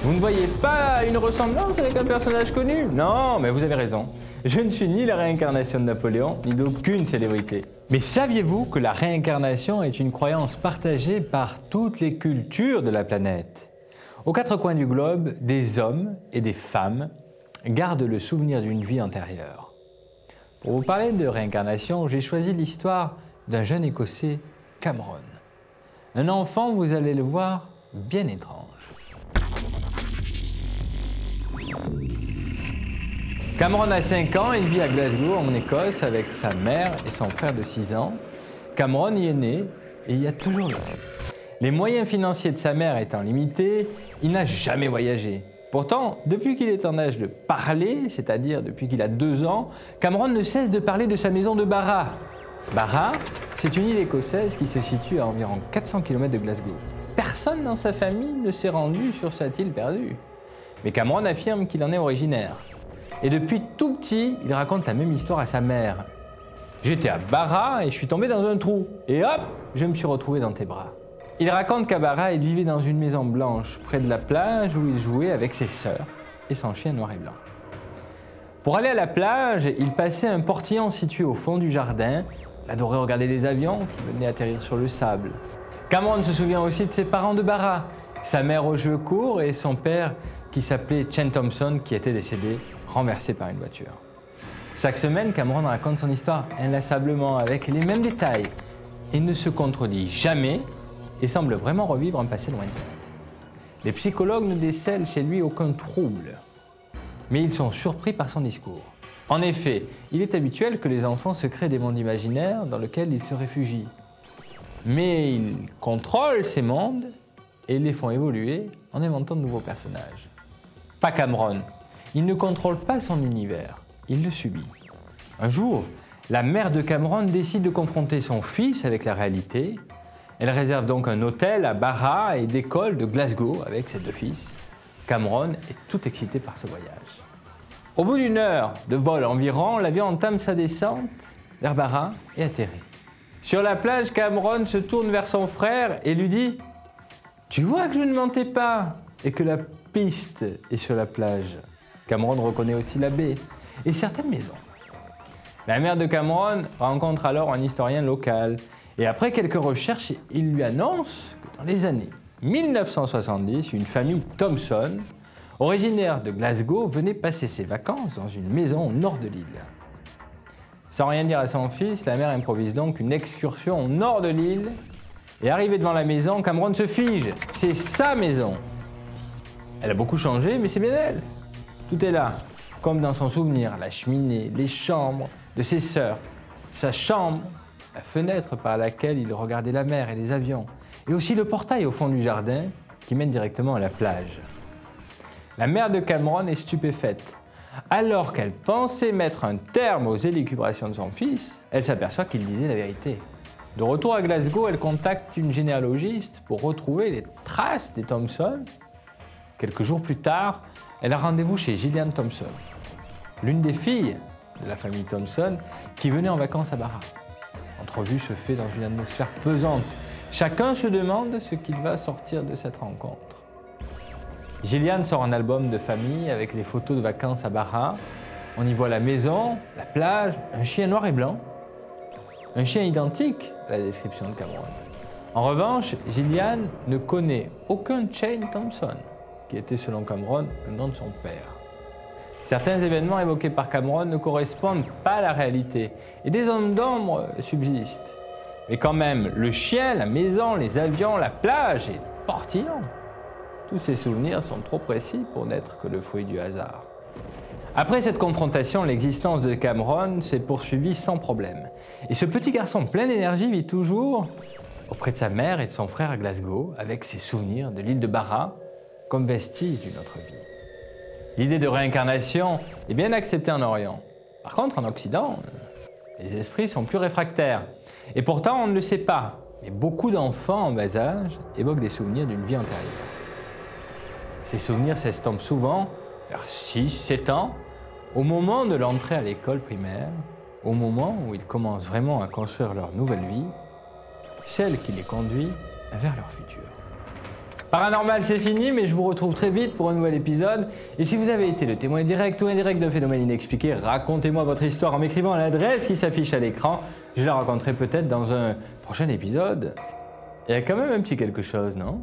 Vous ne voyez pas une ressemblance avec un personnage connu? Non, mais vous avez raison. Je ne suis ni la réincarnation de Napoléon, ni d'aucune célébrité. Mais saviez-vous que la réincarnation est une croyance partagée par toutes les cultures de la planète? Aux quatre coins du globe, des hommes et des femmes gardent le souvenir d'une vie antérieure. Pour vous parler de réincarnation, j'ai choisi l'histoire d'un jeune Écossais, Cameron. Un enfant, vous allez le voir, bien étrange. Cameron a 5 ans, il vit à Glasgow, en Écosse, avec sa mère et son frère de 6 ans. Cameron y est né et y a toujours vécu. Les moyens financiers de sa mère étant limités, il n'a jamais voyagé. Pourtant, depuis qu'il est en âge de parler, c'est-à-dire depuis qu'il a 2 ans, Cameron ne cesse de parler de sa maison de Barra. Barra, c'est une île écossaise qui se situe à environ 400 km de Glasgow. Personne dans sa famille ne s'est rendu sur cette île perdue. Mais Cameron affirme qu'il en est originaire. Et depuis tout petit, il raconte la même histoire à sa mère. « J'étais à Barra et je suis tombé dans un trou. Et hop, je me suis retrouvé dans tes bras. » Il raconte qu'à Barra, il vivait dans une maison blanche, près de la plage où il jouait avec ses sœurs et son chien noir et blanc. Pour aller à la plage, il passait un portillon situé au fond du jardin. Il adorait regarder les avions qui venaient atterrir sur le sable. Cameron se souvient aussi de ses parents de Barra, sa mère aux cheveux courts et son père qui s'appelait Chen Thompson, qui était décédé, renversé par une voiture. Chaque semaine, Cameron raconte son histoire inlassablement, avec les mêmes détails. Il ne se contredit jamais et semble vraiment revivre un passé lointain. Les psychologues ne décèlent chez lui aucun trouble, mais ils sont surpris par son discours. En effet, il est habituel que les enfants se créent des mondes imaginaires dans lesquels ils se réfugient. Mais ils contrôlent ces mondes et les font évoluer en inventant de nouveaux personnages. Pas Cameron. Il ne contrôle pas son univers, il le subit. Un jour, la mère de Cameron décide de confronter son fils avec la réalité. Elle réserve donc un hôtel à Barra et décolle de Glasgow avec ses 2 fils. Cameron est tout excité par ce voyage. Au bout d'1 heure de vol environ, l'avion entame sa descente vers Barra et atterrit. Sur la plage, Cameron se tourne vers son frère et lui dit « Tu vois que je ne mentais pas et que la piste est sur la plage. » Cameron reconnaît aussi la baie et certaines maisons. La mère de Cameron rencontre alors un historien local et après quelques recherches, il lui annonce que dans les années 1970, une famille Thompson, originaire de Glasgow, venait passer ses vacances dans une maison au nord de l'île. Sans rien dire à son fils, la mère improvise donc une excursion au nord de l'île et arrivé devant la maison, Cameron se fige. C'est sa maison. Elle a beaucoup changé, mais c'est bien elle. Tout est là, comme dans son souvenir, la cheminée, les chambres de ses sœurs, sa chambre, la fenêtre par laquelle il regardait la mer et les avions, et aussi le portail au fond du jardin qui mène directement à la plage. La mère de Cameron est stupéfaite. Alors qu'elle pensait mettre un terme aux élucubrations de son fils, elle s'aperçoit qu'il disait la vérité. De retour à Glasgow, elle contacte une généalogiste pour retrouver les traces des Thompson. Quelques jours plus tard, elle a rendez-vous chez Gillian Thompson, l'une des filles de la famille Thompson qui venait en vacances à Barra. L'entrevue se fait dans une atmosphère pesante. Chacun se demande ce qu'il va sortir de cette rencontre. Gillian sort un album de famille avec les photos de vacances à Barra. On y voit la maison, la plage, un chien noir et blanc. Un chien identique à la description de Cameron. En revanche, Gillian ne connaît aucun Chen Thompson, qui était selon Cameron le nom de son père. Certains événements évoqués par Cameron ne correspondent pas à la réalité et des zones d'ombre subsistent. Mais quand même, le chien, la maison, les avions, la plage et le portillon, tous ces souvenirs sont trop précis pour n'être que le fruit du hasard. Après cette confrontation, l'existence de Cameron s'est poursuivie sans problème. Et ce petit garçon plein d'énergie vit toujours auprès de sa mère et de son frère à Glasgow, avec ses souvenirs de l'île de Barra, comme vestige d'une autre vie. L'idée de réincarnation est bien acceptée en Orient. Par contre, en Occident, les esprits sont plus réfractaires. Et pourtant, on ne le sait pas. Mais beaucoup d'enfants en bas âge évoquent des souvenirs d'une vie antérieure. Ces souvenirs s'estompent souvent vers 6-7 ans, au moment de l'entrée à l'école primaire, au moment où ils commencent vraiment à construire leur nouvelle vie, celle qui les conduit vers leur futur. Paranormal, c'est fini, mais je vous retrouve très vite pour un nouvel épisode. Et si vous avez été le témoin direct ou indirect d'un phénomène inexpliqué, racontez-moi votre histoire en m'écrivant à l'adresse qui s'affiche à l'écran. Je la raconterai peut-être dans un prochain épisode. Il y a quand même un petit quelque chose, non ?